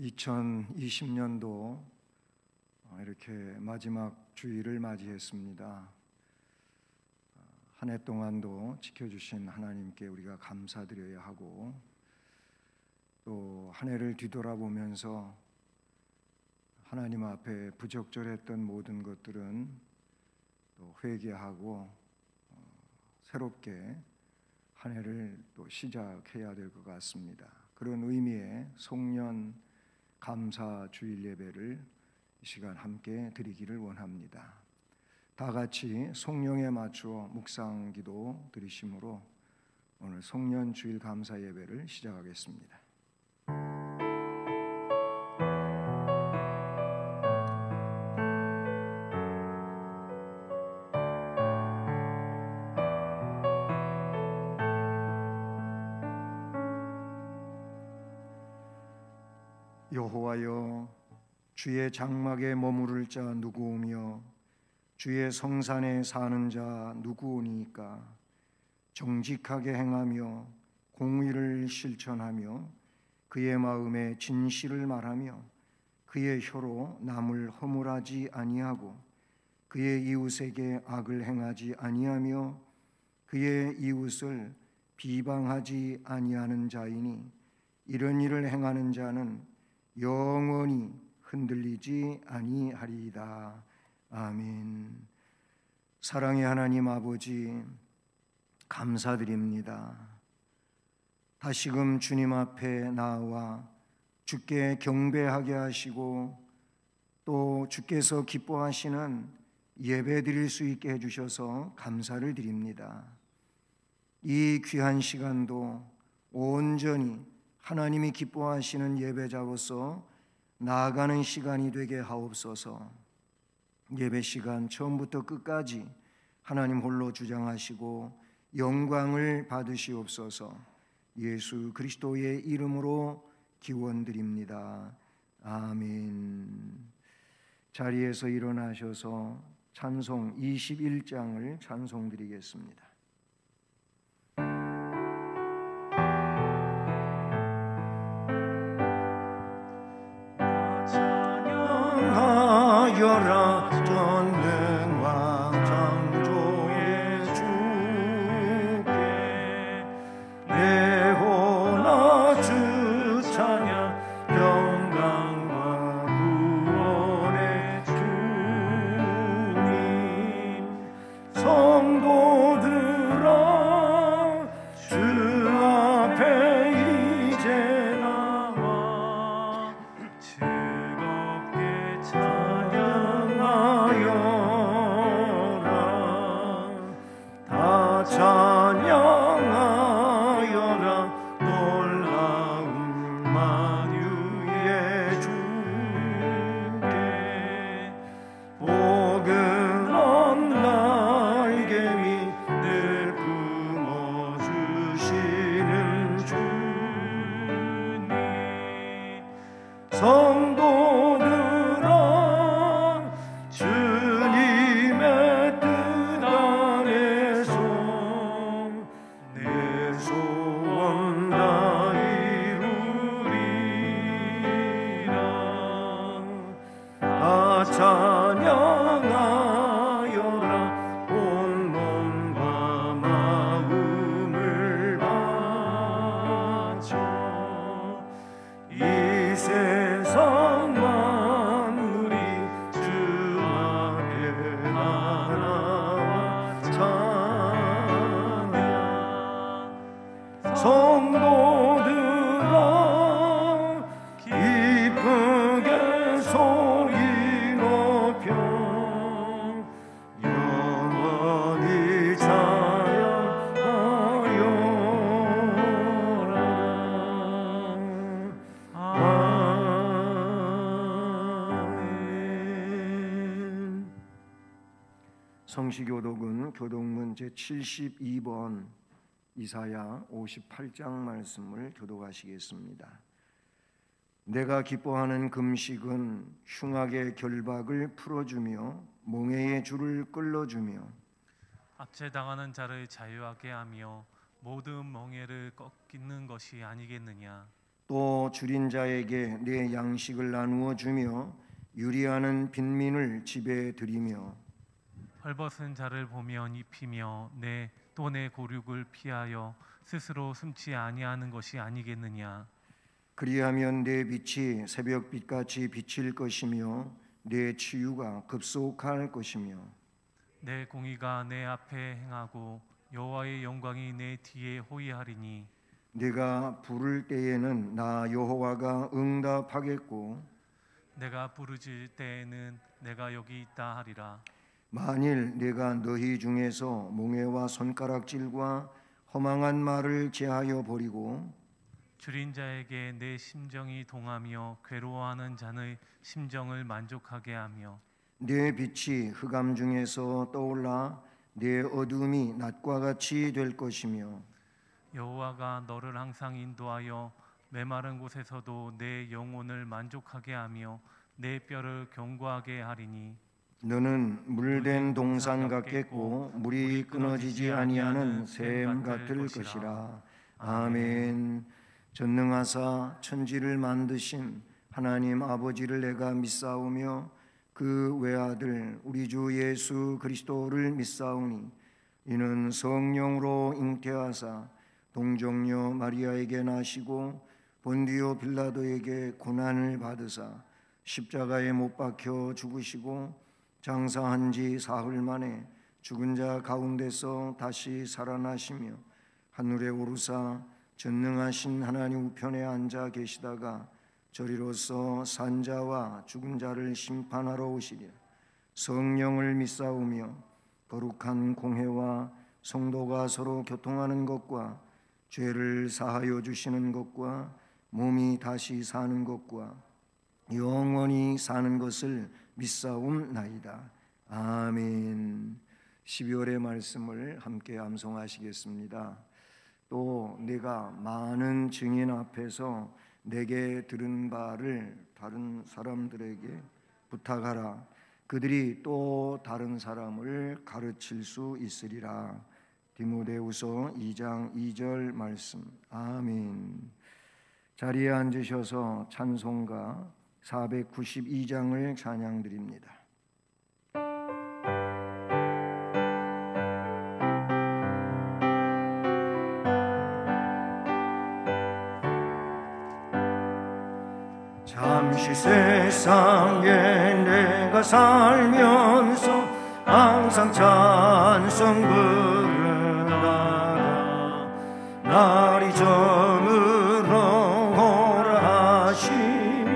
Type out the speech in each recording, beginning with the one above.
2020년도 이렇게 마지막 주일을 맞이했습니다. 한 해 동안도 지켜주신 하나님께 우리가 감사드려야 하고, 또 한 해를 뒤돌아보면서 하나님 앞에 부적절했던 모든 것들은 또 회개하고 새롭게 한 해를 또 시작해야 될 것 같습니다. 그런 의미의 송년 감사 주일 예배를 이 시간 함께 드리기를 원합니다. 다 같이 송령에 맞추어 묵상 기도 드리심으로 오늘 송년 주일 감사 예배를 시작하겠습니다. 여호와여, 주의 장막에 머무를 자 누구오며 주의 성산에 사는 자 누구오니까? 정직하게 행하며 공의를 실천하며 그의 마음에 진실을 말하며 그의 혀로 남을 허물하지 아니하고 그의 이웃에게 악을 행하지 아니하며 그의 이웃을 비방하지 아니하는 자이니, 이런 일을 행하는 자는 영원히 흔들리지 아니하리이다. 아멘. 사랑의 하나님 아버지, 감사드립니다. 다시금 주님 앞에 나와 주께 경배하게 하시고 또 주께서 기뻐하시는 예배 드릴 수 있게 해주셔서 감사를 드립니다. 이 귀한 시간도 온전히 하나님이 기뻐하시는 예배자로서 나아가는 시간이 되게 하옵소서. 예배 시간 처음부터 끝까지 하나님 홀로 주장하시고 영광을 받으시옵소서. 예수 그리스도의 이름으로 기원드립니다. 아멘. 자리에서 일어나셔서 찬송 21장을 찬송드리겠습니다. 찬양하여라 전능왕 창조의 주께, 내 혼아 주 찬양 영광과 구원의 주님. 성도들아 주 앞에 이제 나와 즐겁게 찬양하여라. 다 찬양하여라. 놀라운 만유의 주께, 포근한 날개 밑을 품어주시는 주님. 성도들아 주님의 뜻 안에서 내 소원 다 이루리라. 다 찬양하여라. 온 몸과 마음을 바쳐 이 세상 만물이 주 앞에 나와 찬양. 성도들아 기쁘게 소리 높여 영원히 찬양하여라. 아멘. 성시교독은 교독문 제72번 이사야 58장 말씀을 교독하시겠습니다. 내가 기뻐하는 금식은 흉악의 결박을 풀어주며 몽해의 줄을 끌어주며 압제당하는 자를 자유하게 하며 모든 멍에를 꺾이는 것이 아니겠느냐. 또 줄인 자에게 내 양식을 나누어 주며 유리하는 빈민을 집에 들이며 헐벗은 자를 보면 입히며 또 내 고륙을 피하여 스스로 숨지 아니하는 것이 아니겠느냐. 그리하면 내 빛이 새벽빛같이 비칠 것이며 내 치유가 급속할 것이며 내 공의가 내 앞에 행하고 여호와의 영광이 내 뒤에 호위하리니 내가 부를 때에는 나 여호와가 응답하겠고 내가 부르짖을 때에는 내가 여기 있다 하리라. 만일 내가 너희 중에서 몽해와 손가락질과 허망한 말을 제하여 버리고 줄인 자에게 내 심정이 동하며 괴로워하는 자의 심정을 만족하게 하며 내 빛이 흑암 중에서 떠올라 내 어둠이 낮과 같이 될 것이며 여호와가 너를 항상 인도하여 메마른 곳에서도 내 영혼을 만족하게 하며 내 뼈를 견고하게 하리니 너는 물된 동산 같겠고 물이 끊어지지 아니하는 샘 같을 것이라. 아멘. 전능하사 천지를 만드신 하나님 아버지를 내가 믿사오며 그 외아들 우리 주 예수 그리스도를 믿사오니 이는 성령으로 잉태하사 동정녀 마리아에게 나시고 본디오 빌라도에게 고난을 받으사 십자가에 못 박혀 죽으시고 장사한 지 사흘 만에 죽은 자 가운데서 다시 살아나시며 하늘에 오르사 전능하신 하나님 우편에 앉아 계시다가 저리로서 산자와 죽은 자를 심판하러 오시리라. 성령을 믿사오며 거룩한 공회와 성도가 서로 교통하는 것과 죄를 사하여 주시는 것과 몸이 다시 사는 것과 영원히 사는 것을 믿사옵나이다. 아멘. 12월의 말씀을 함께 암송하시겠습니다. 또 내가 많은 증인 앞에서 내게 들은 바를 다른 사람들에게 부탁하라. 그들이 또 다른 사람을 가르칠 수 있으리라. 디모데후서 2장 2절 말씀. 아멘. 자리에 앉으셔서 찬송가 492장을 찬양드립니다. 잠시 세상에 내가 살면서 항상 찬송 부르다가 날이 저물어 오라 하시며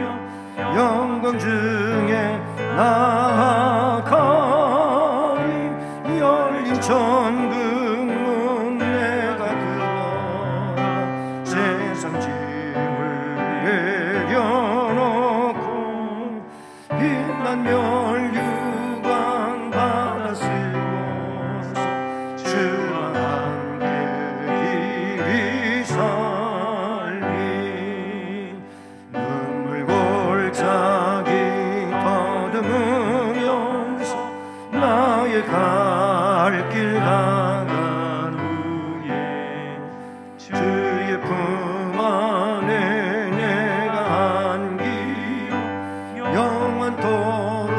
영광 중에 나아가리. 열린 천국문 내가 들어가 세상 짐을 내려놓고 빛난 멸류관 받아 쓰고서 주와 함께 길이 살리. 눈물 골짜기 더듬으면서 나의 갈 길 나간 후에 주의 품 안에 내가 안기어 영원토록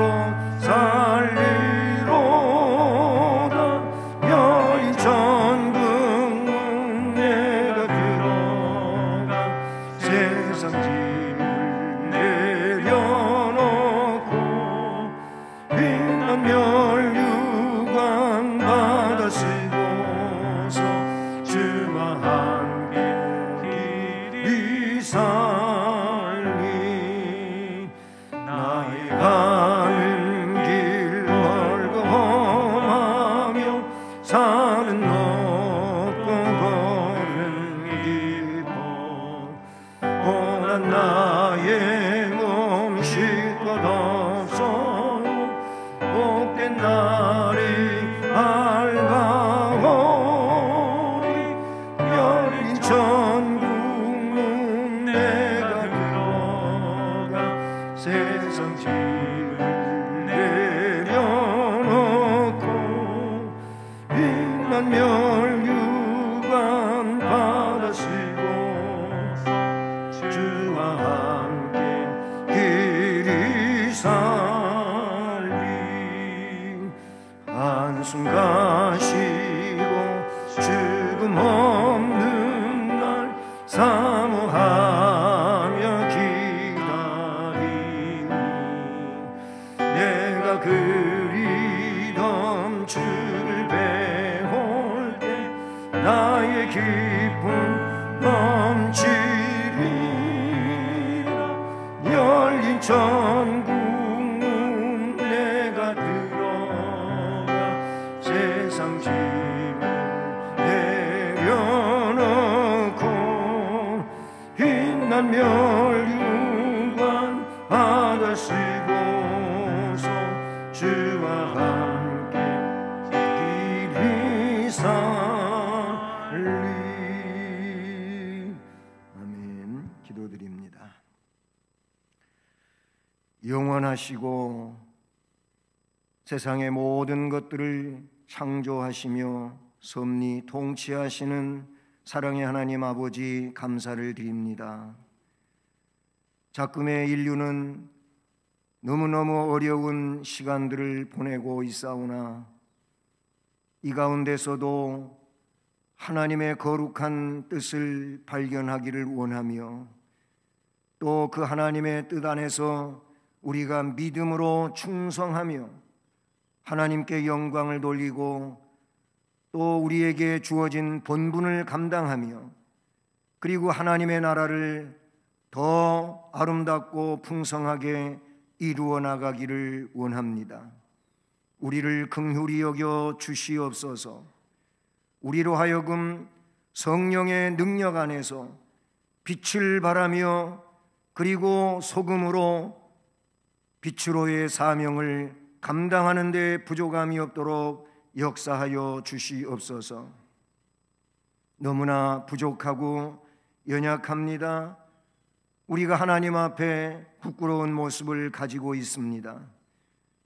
살리로다. 여인 천국문 내가 들어가 세상 짐을 내려놓고 빛난 멸류관 받아 쓰고서 주와 함께 길이 살리. 나의 가는 길 멀고 험하며 산은 높고 걸음 깊어 고난 나의 몸 쉴 것 없어 복된 날이 밝아오니. 열린 사모하며 기다리니 내가 그리던 주를 배울 때 나의 기쁨 넘치리라. 열린 천국 문 내가 들어가 세상 짐을 내려놓고 빛난 멸류관 받아 쓰고서 주와 함께 길이 살리. 아멘. 기도드립니다. 영원하시고 세상의 모든 것들을 창조하시며 섭리 통치하시는 사랑의 하나님 아버지, 감사를 드립니다. 작금의 인류는 너무너무 어려운 시간들을 보내고 있사오나 이 가운데서도 하나님의 거룩한 뜻을 발견하기를 원하며 또 그 하나님의 뜻 안에서 우리가 믿음으로 충성하며 하나님께 영광을 돌리고 또 우리에게 주어진 본분을 감당하며 그리고 하나님의 나라를 더 아름답고 풍성하게 이루어 나가기를 원합니다. 우리를 긍휼히 여겨 주시옵소서. 우리로 하여금 성령의 능력 안에서 빛을 발하며 그리고 소금으로 빛으로의 사명을 감당하는 데 부족함이 없도록 역사하여 주시옵소서. 너무나 부족하고 연약합니다. 우리가 하나님 앞에 부끄러운 모습을 가지고 있습니다.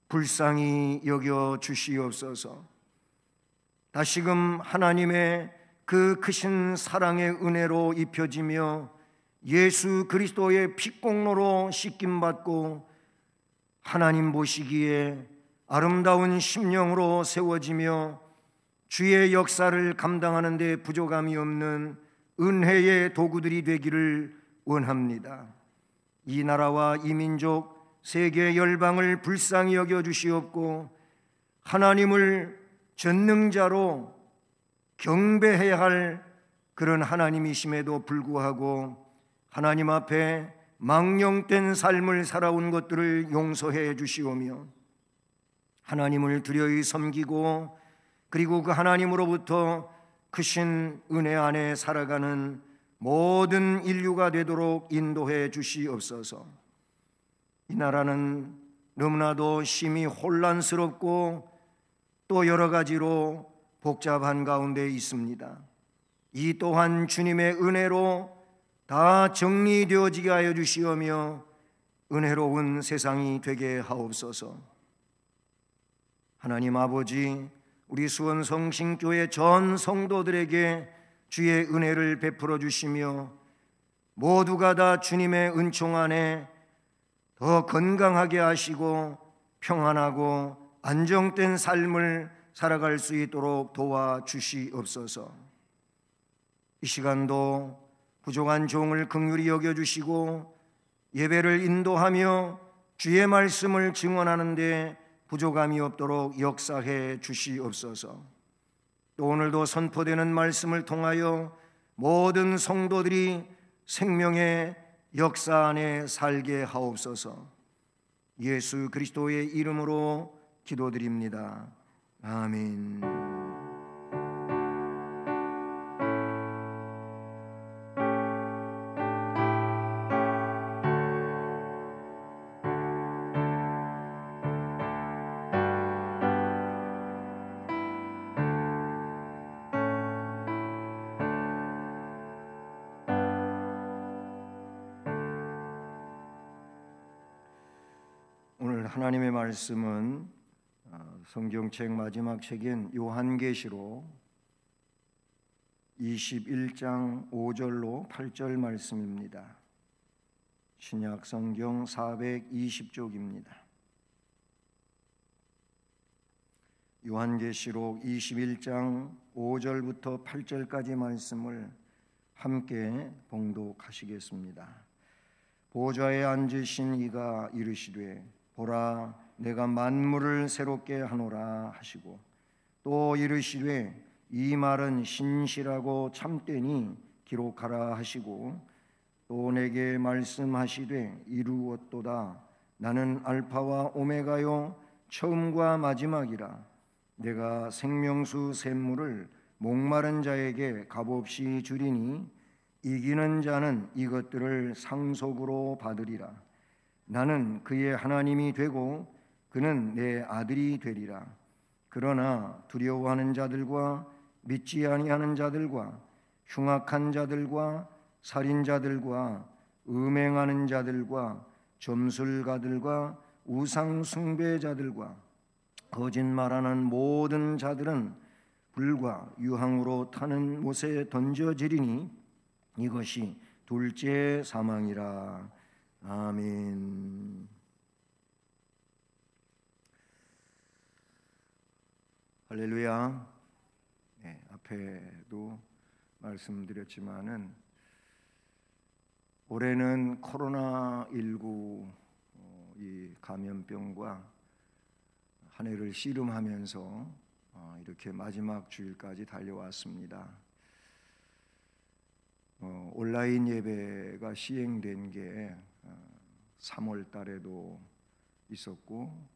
불쌍히 여겨 주시옵소서. 다시금 하나님의 그 크신 사랑의 은혜로 입혀지며 예수 그리스도의 핏공로로 씻김받고 하나님 보시기에 아름다운 심령으로 세워지며 주의 역사를 감당하는 데 부족함이 없는 은혜의 도구들이 되기를 원합니다. 이 나라와 이 민족 세계 열방을 불쌍히 여겨 주시옵고 하나님을 전능자로 경배해야 할 그런 하나님이심에도 불구하고 하나님 앞에 망령된 삶을 살아온 것들을 용서해 주시오며 하나님을 두려이 섬기고 그리고 그 하나님으로부터 크신 은혜 안에 살아가는 모든 인류가 되도록 인도해 주시옵소서. 이 나라는 너무나도 심히 혼란스럽고 또 여러 가지로 복잡한 가운데 있습니다. 이 또한 주님의 은혜로 다 정리되어지게 하여 주시오며 은혜로운 세상이 되게 하옵소서. 하나님 아버지, 우리 수원성신교회 전 성도들에게 주의 은혜를 베풀어 주시며 모두가 다 주님의 은총 안에 더 건강하게 하시고 평안하고 안정된 삶을 살아갈 수 있도록 도와주시옵소서. 이 시간도 부족한 종을 긍휼히 여겨주시고 예배를 인도하며 주의 말씀을 증언하는 데 부족함이 없도록 역사해 주시옵소서. 또 오늘도 선포되는 말씀을 통하여 모든 성도들이 생명의 역사 안에 살게 하옵소서. 예수 그리스도의 이름으로 기도드립니다. 아멘. 오늘 하나님의 말씀은 성경책 마지막 책인 요한계시록 21장 5절로 8절 말씀입니다. 신약 성경 420쪽입니다. 요한계시록 21장 5절부터 8절까지 말씀을 함께 봉독하시겠습니다. 보좌에 앉으신 이가 이르시되 보라 내가 만물을 새롭게 하노라 하시고 또 이르시되 이 말은 신실하고 참되니 기록하라 하시고 또 내게 말씀하시되 이루었도다. 나는 알파와 오메가요 처음과 마지막이라. 내가 생명수 샘물을 목마른 자에게 값없이 주리니 이기는 자는 이것들을 상속으로 받으리라. 나는 그의 하나님이 되고 그는 내 아들이 되리라. 그러나 두려워하는 자들과 믿지 아니하는 자들과 흉악한 자들과 살인자들과 음행하는 자들과 점술가들과 우상 숭배자들과 거짓말하는 모든 자들은 불과 유황으로 타는 못에 던져지리니 이것이 둘째 사망이라. 아멘. 할렐루야. 네, 앞에도 말씀드렸지만은 올해는 코로나19 이 감염병과 한 해를 씨름하면서 이렇게 마지막 주일까지 달려왔습니다. 온라인 예배가 시행된 게 3월 달에도 있었고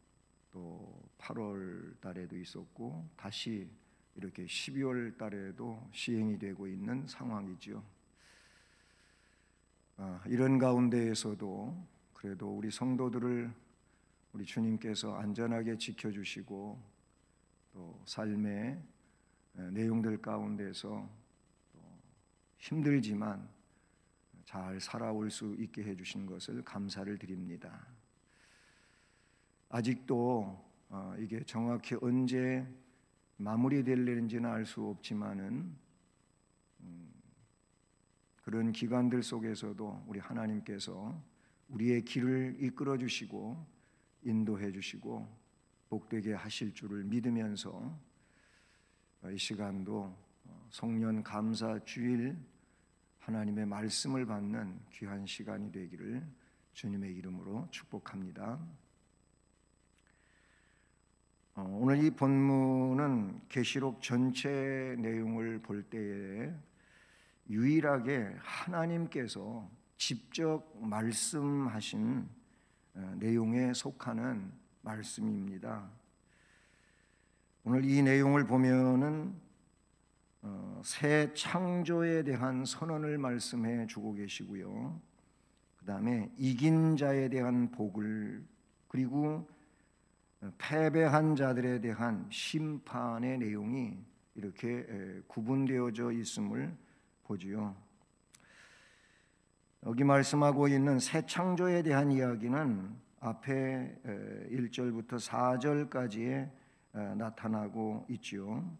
또 8월 달에도 있었고 다시 이렇게 12월 달에도 시행이 되고 있는 상황이죠. 이런 가운데에서도 그래도 우리 성도들을 우리 주님께서 안전하게 지켜주시고 또 삶의 내용들 가운데서 또 힘들지만 잘 살아올 수 있게 해주신 것을 감사를 드립니다. 아직도 이게 정확히 언제 마무리될는지는 알 수 없지만은 그런 기간들 속에서도 우리 하나님께서 우리의 길을 이끌어 주시고 인도해 주시고 복되게 하실 줄을 믿으면서 이 시간도 성년 감사 주일 하나님의 말씀을 받는 귀한 시간이 되기를 주님의 이름으로 축복합니다. 오늘 이 본문은 계시록 전체 내용을 볼 때에 유일하게 하나님께서 직접 말씀하신 내용에 속하는 말씀입니다. 오늘 이 내용을 보면은 새 창조에 대한 선언을 말씀해 주고 계시고요. 그 다음에 이긴 자에 대한 복을, 그리고 패배한 자들에 대한 심판의 내용이 이렇게 구분되어져 있음을 보지요. 여기 말씀하고 있는 새 창조에 대한 이야기는 앞에 1절부터 4절까지에 나타나고 있지요.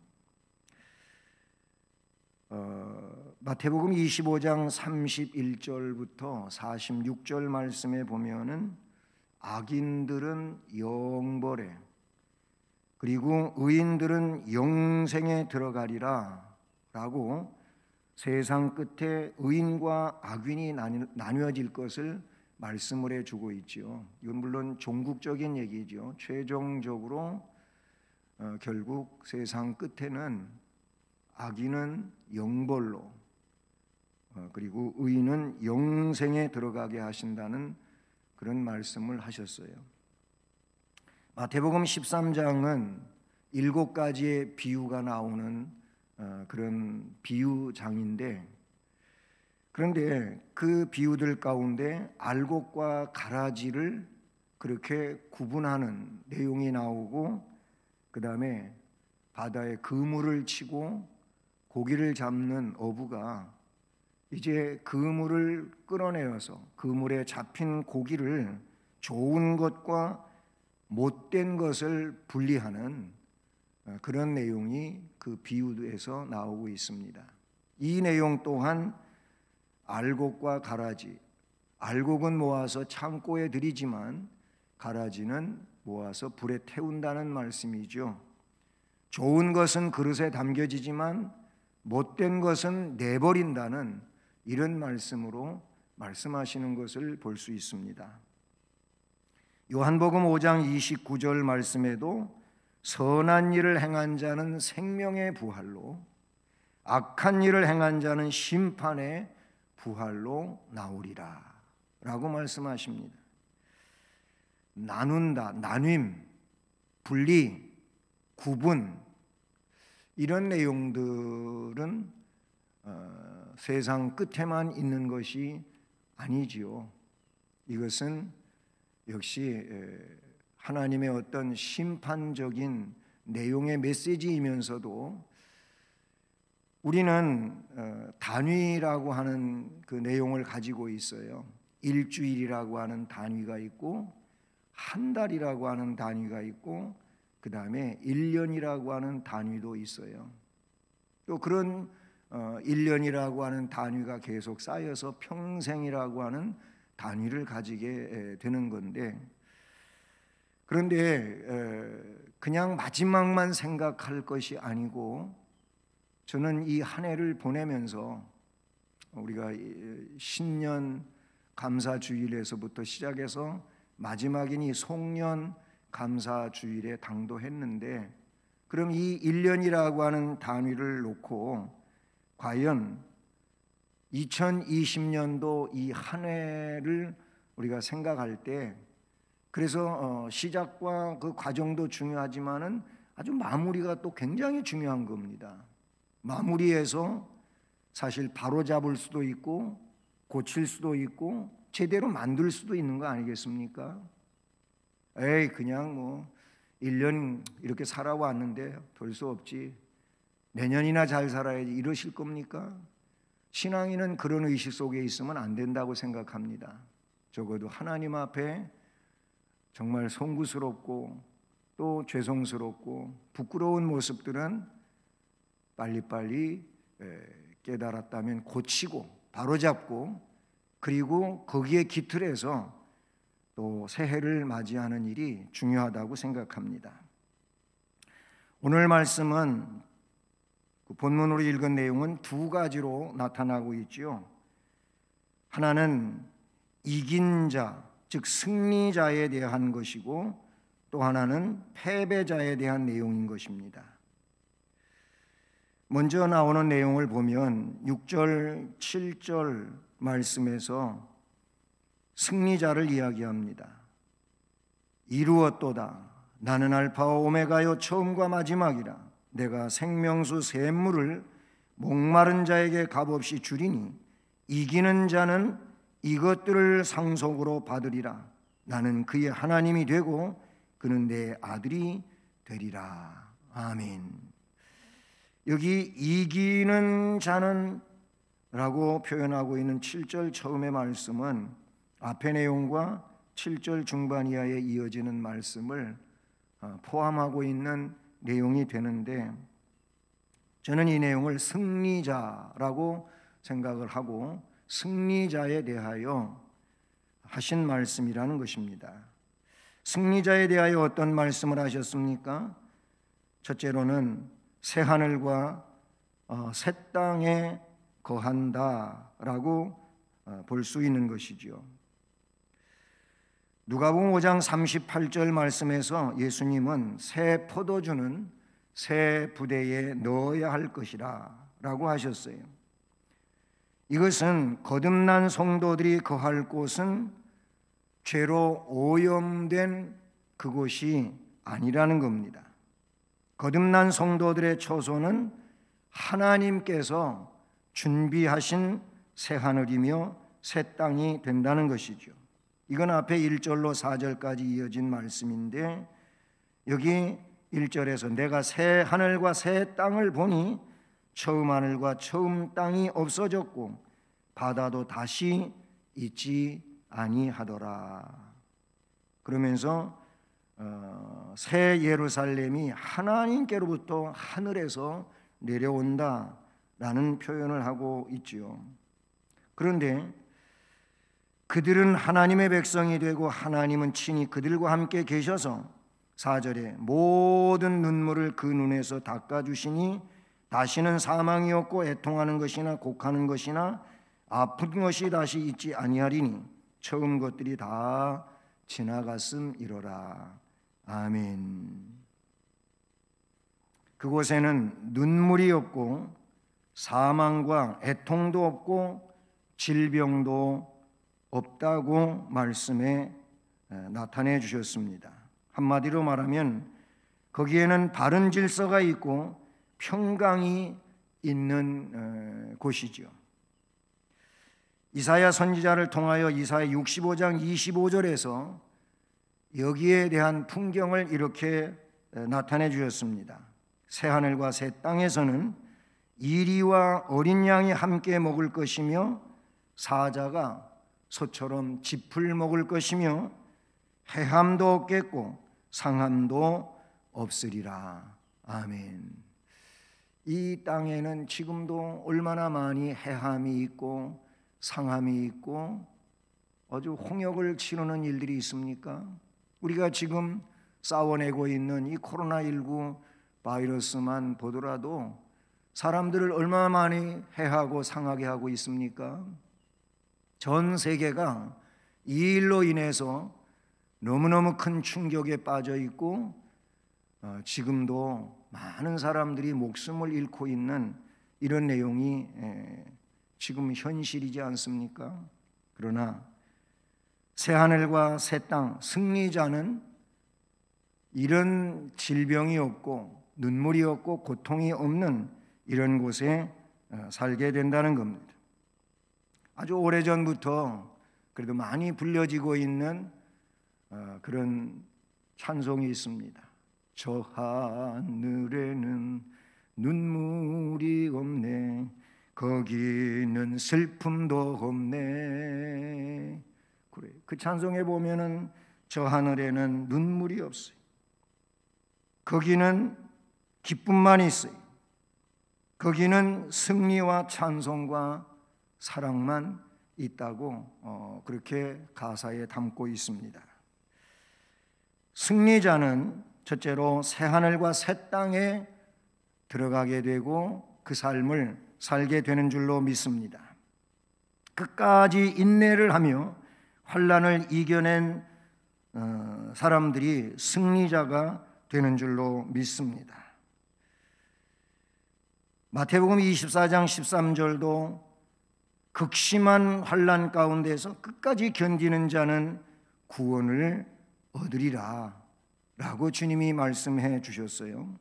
마태복음 25장 31절부터 46절 말씀에 보면은 악인들은 영벌에 그리고 의인들은 영생에 들어가리라 라고 세상 끝에 의인과 악인이 나뉘어질 것을 말씀을 해주고 있지요. 이건 물론 종국적인 얘기죠. 최종적으로 결국 세상 끝에는 악인은 영벌로 그리고 의인은 영생에 들어가게 하신다는 그런 말씀을 하셨어요. 마태복음 13장은 7가지의 비유가 나오는 그런 비유장인데, 그런데 그 비유들 가운데 알곡과 가라지를 그렇게 구분하는 내용이 나오고, 그 다음에 바다에 그물을 치고 고기를 잡는 어부가 이제 그물을 끌어내어서 그물에 잡힌 고기를 좋은 것과 못된 것을 분리하는 그런 내용이 그 비유에서 나오고 있습니다. 이 내용 또한 알곡과 가라지, 알곡은 모아서 창고에 들이지만 가라지는 모아서 불에 태운다는 말씀이죠. 좋은 것은 그릇에 담겨지지만 못된 것은 내버린다는 이런 말씀으로 말씀하시는 것을 볼 수 있습니다. 요한복음 5장 29절 말씀에도 선한 일을 행한 자는 생명의 부활로, 악한 일을 행한 자는 심판의 부활로 나오리라 라고 말씀하십니다. 나눈다, 나눔, 분리, 구분, 이런 내용들은 세상 끝에만 있는 것이 아니지요. 이것은 역시 하나님의 어떤 심판적인 내용의 메시지이면서도 우리는 단위라고 하는 그 내용을 가지고 있어요. 일주일이라고 하는 단위가 있고, 한 달이라고 하는 단위가 있고, 그 다음에 1년이라고 하는 단위도 있어요. 또 그런 1년이라고 하는 단위가 계속 쌓여서 평생이라고 하는 단위를 가지게 되는 건데, 그런데 그냥 마지막만 생각할 것이 아니고, 저는 이 한 해를 보내면서 우리가 신년 감사주일에서부터 시작해서 마지막인 이 송년 감사주일에 당도했는데, 그럼 이 1년이라고 하는 단위를 놓고 과연 2020년도 이 한 해를 우리가 생각할 때, 그래서 시작과 그 과정도 중요하지만은 아주 마무리가 또 굉장히 중요한 겁니다. 마무리해서 사실 바로 잡을 수도 있고, 고칠 수도 있고, 제대로 만들 수도 있는 거 아니겠습니까? 에이, 그냥 뭐 1년 이렇게 살아왔는데 별 수 없지, 내년이나 잘 살아야지, 이러실 겁니까? 신앙인은 그런 의식 속에 있으면 안 된다고 생각합니다. 적어도 하나님 앞에 정말 송구스럽고 또 죄송스럽고 부끄러운 모습들은 빨리빨리 깨달았다면 고치고 바로잡고, 그리고 거기에 기틀해서 또 새해를 맞이하는 일이 중요하다고 생각합니다. 오늘 말씀은 본문으로 읽은 내용은 두 가지로 나타나고 있죠. 하나는 이긴 자, 즉 승리자에 대한 것이고, 또 하나는 패배자에 대한 내용인 것입니다. 먼저 나오는 내용을 보면 6절, 7절 말씀에서 승리자를 이야기합니다. 이루었도다. 나는 알파와 오메가요 처음과 마지막이라. 내가 생명수 샘물을 목마른 자에게 값없이 주리니 이기는 자는 이것들을 상속으로 받으리라. 나는 그의 하나님이 되고 그는 내 아들이 되리라. 아멘. 여기 이기는 자는 라고 표현하고 있는 7절 처음의 말씀은 앞의 내용과 7절 중반 이하에 이어지는 말씀을 포함하고 있는 내용이 되는데, 저는 이 내용을 승리자라고 생각을 하고 승리자에 대하여 하신 말씀이라는 것입니다. 승리자에 대하여 어떤 말씀을 하셨습니까? 첫째로는 새 하늘과 새 땅에 거한다라고 볼 수 있는 것이지요. 누가복음 5장 38절 말씀에서 예수님은 새 포도주는 새 부대에 넣어야 할 것이라 라고 하셨어요. 이것은 거듭난 성도들이 거할 곳은 죄로 오염된 그곳이 아니라는 겁니다. 거듭난 성도들의 처소는 하나님께서 준비하신 새 하늘이며 새 땅이 된다는 것이죠. 이건 앞에 1절로 4절까지 이어진 말씀인데, 여기 1절에서 내가 새 하늘과 새 땅을 보니 처음 하늘과 처음 땅이 없어졌고 바다도 다시 있지 아니하더라. 그러면서 새 예루살렘이 하나님께로부터 하늘에서 내려온다라는 표현을 하고 있지요. 그런데 그들은 하나님의 백성이 되고 하나님은 친히 그들과 함께 계셔서 4절에 모든 눈물을 그 눈에서 닦아주시니 다시는 사망이 없고 애통하는 것이나 곡하는 것이나 아픈 것이 다시 있지 아니하리니 처음 것들이 다 지나갔음이로라. 아멘. 그곳에는 눈물이 없고 사망과 애통도 없고 질병도 없다고 말씀에 나타내 주셨습니다. 한마디로 말하면 거기에는 바른 질서가 있고 평강이 있는 곳이죠. 이사야 선지자를 통하여 이사야 65장 25절에서 여기에 대한 풍경을 이렇게 나타내 주셨습니다. 새하늘과 새 땅에서는 이리와 어린 양이 함께 먹을 것이며 사자가 소처럼 짚을 먹을 것이며 해함도 없겠고 상함도 없으리라. 아멘. 이 땅에는 지금도 얼마나 많이 해함이 있고 상함이 있고 아주 홍역을 치르는 일들이 있습니까? 우리가 지금 싸워내고 있는 이 코로나19 바이러스만 보더라도 사람들을 얼마나 많이 해하고 상하게 하고 있습니까? 전 세계가 이 일로 인해서 너무너무 큰 충격에 빠져 있고 지금도 많은 사람들이 목숨을 잃고 있는 이런 내용이 지금 현실이지 않습니까? 그러나 새하늘과 새 땅, 승리자는 이런 질병이 없고 눈물이 없고 고통이 없는 이런 곳에 살게 된다는 겁니다. 아주 오래전부터 그래도 많이 불려지고 있는 그런 찬송이 있습니다. 저 하늘에는 눈물이 없네, 거기는 슬픔도 없네. 그래, 그 찬송에 보면은 저 하늘에는 눈물이 없어요. 거기는 기쁨만 있어요. 거기는 승리와 찬송과 사랑만 있다고 그렇게 가사에 담고 있습니다. 승리자는 첫째로 새하늘과 새 땅에 들어가게 되고 그 삶을 살게 되는 줄로 믿습니다. 끝까지 인내를 하며 환난을 이겨낸 사람들이 승리자가 되는 줄로 믿습니다. 마태복음 24장 13절도 극심한 환난 가운데서 끝까지 견디는 자는 구원을 얻으리라 라고 주님이 말씀해 주셨어요.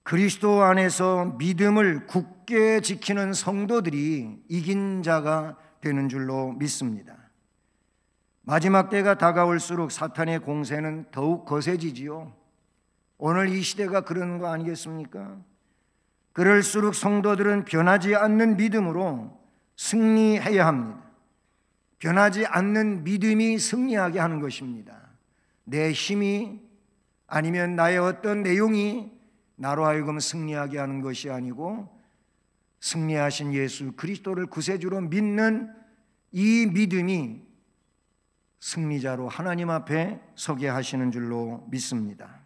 그리스도 안에서 믿음을 굳게 지키는 성도들이 이긴 자가 되는 줄로 믿습니다. 마지막 때가 다가올수록 사탄의 공세는 더욱 거세지지요. 오늘 이 시대가 그런 거 아니겠습니까? 그럴수록 성도들은 변하지 않는 믿음으로 승리해야 합니다. 변하지 않는 믿음이 승리하게 하는 것입니다. 내 힘이 아니면 나의 어떤 내용이 나로 하여금 승리하게 하는 것이 아니고 승리하신 예수 그리스도를 구세주로 믿는 이 믿음이 승리자로 하나님 앞에 서게 하시는 줄로 믿습니다.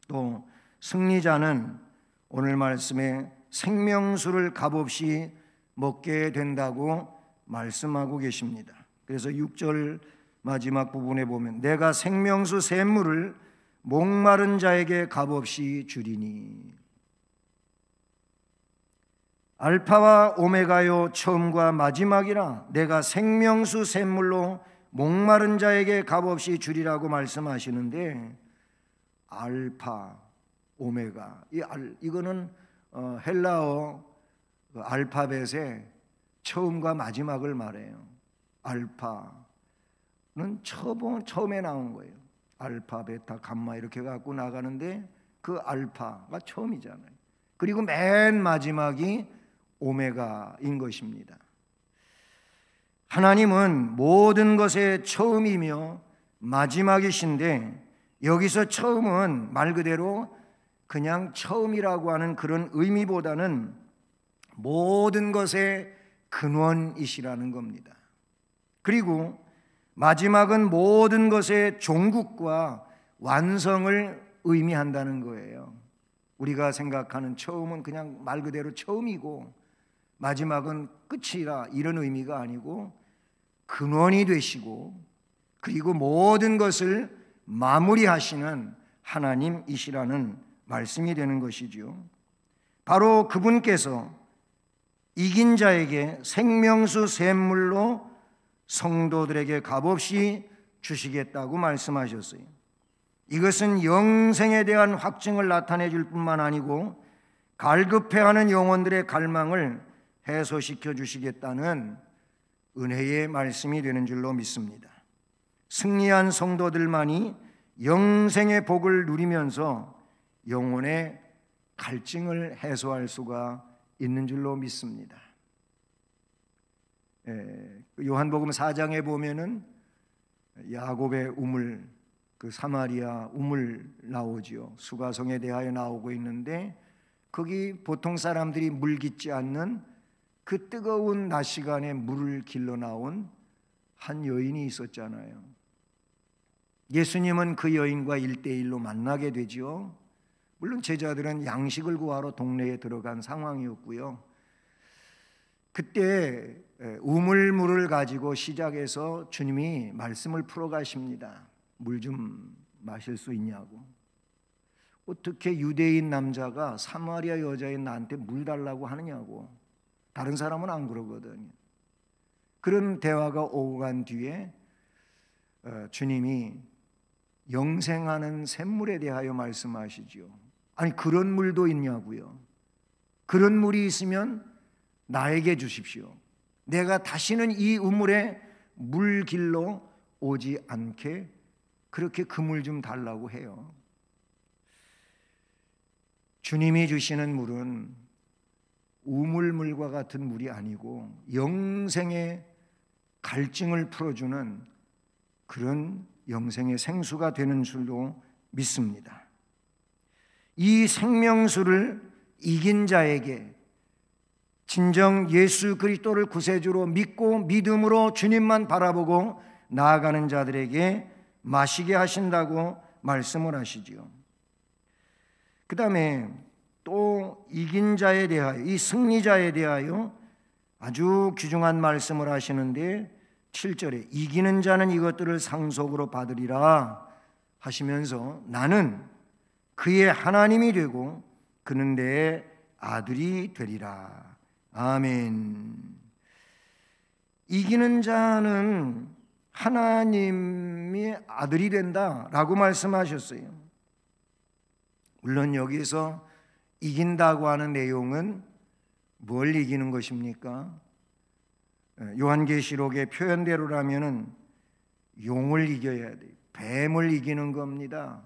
또 승리자는 오늘 말씀에 생명수를 값없이 먹게 된다고 말씀하고 계십니다. 그래서 6절 마지막 부분에 보면 내가 생명수 샘물을 목마른 자에게 값없이 주리니. 알파와 오메가요 처음과 마지막이라 내가 생명수 샘물로 목마른 자에게 값없이 주리라고 말씀하시는데 알파, 오메가 이거는 헬라어 알파벳의 처음과 마지막을 말해요. 알파는 처음에 나온 거예요. 알파, 베타, 감마 이렇게 갖고 나가는데 그 알파가 처음이잖아요. 그리고 맨 마지막이 오메가인 것입니다. 하나님은 모든 것의 처음이며 마지막이신데 여기서 처음은 말 그대로 그냥 처음이라고 하는 그런 의미보다는 모든 것의 근원이시라는 겁니다. 그리고 마지막은 모든 것의 종국과 완성을 의미한다는 거예요. 우리가 생각하는 처음은 그냥 말 그대로 처음이고 마지막은 끝이라 이런 의미가 아니고 근원이 되시고 그리고 모든 것을 마무리하시는 하나님이시라는 말씀이 되는 것이지요. 바로 그분께서 이긴 자에게 생명수 샘물로 성도들에게 값없이 주시겠다고 말씀하셨어요. 이것은 영생에 대한 확증을 나타내 줄 뿐만 아니고 갈급해하는 영혼들의 갈망을 해소시켜 주시겠다는 은혜의 말씀이 되는 줄로 믿습니다. 승리한 성도들만이 영생의 복을 누리면서 영혼의 갈증을 해소할 수가 있는 줄로 믿습니다. 요한복음 4장에 보면은 야곱의 우물, 그 사마리아 우물 나오지요. 수가성에 대하여 나오고 있는데 거기 보통 사람들이 물 깃지 않는 그 뜨거운 낮 시간에 물을 길러 나온 한 여인이 있었잖아요. 예수님은 그 여인과 1대1로 만나게 되죠. 물론 제자들은 양식을 구하러 동네에 들어간 상황이었고요. 그때 우물물을 가지고 시작해서 주님이 말씀을 풀어가십니다. 물 좀 마실 수 있냐고. 어떻게 유대인 남자가 사마리아 여자인 나한테 물 달라고 하느냐고. 다른 사람은 안 그러거든요. 그런 대화가 오고 간 뒤에 주님이 영생하는 샘물에 대하여 말씀하시죠. 아니 그런 물도 있냐고요. 그런 물이 있으면 나에게 주십시오. 내가 다시는 이 우물에 물 길러 오지 않게 그렇게 그 물 좀 달라고 해요. 주님이 주시는 물은 우물물과 같은 물이 아니고 영생의 갈증을 풀어주는 그런 영생의 생수가 되는 줄로 믿습니다. 이 생명수를 이긴 자에게 진정 예수 그리스도를 구세주로 믿고 믿음으로 주님만 바라보고 나아가는 자들에게 마시게 하신다고 말씀을 하시지요. 그 다음에 또 이긴 자에 대하여, 이 승리자에 대하여 아주 귀중한 말씀을 하시는데 7절에 이기는 자는 이것들을 상속으로 받으리라 하시면서 나는 그의 하나님이 되고 그는 내 아들이 되리라. 아멘. 이기는 자는 하나님의 아들이 된다라고 말씀하셨어요. 물론 여기서 이긴다고 하는 내용은 뭘 이기는 것입니까? 요한계시록의 표현대로라면은 용을 이겨야 돼요. 뱀을 이기는 겁니다.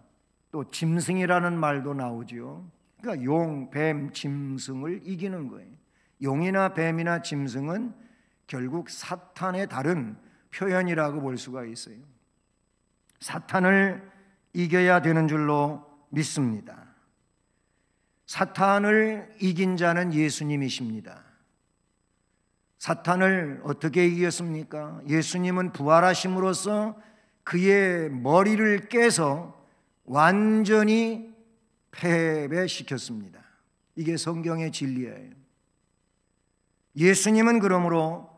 또 짐승이라는 말도 나오죠. 그러니까 용, 뱀, 짐승을 이기는 거예요. 용이나 뱀이나 짐승은 결국 사탄의 다른 표현이라고 볼 수가 있어요. 사탄을 이겨야 되는 줄로 믿습니다. 사탄을 이긴 자는 예수님이십니다. 사탄을 어떻게 이겼습니까? 예수님은 부활하심으로써 그의 머리를 깨서 완전히 패배시켰습니다. 이게 성경의 진리예요. 예수님은 그러므로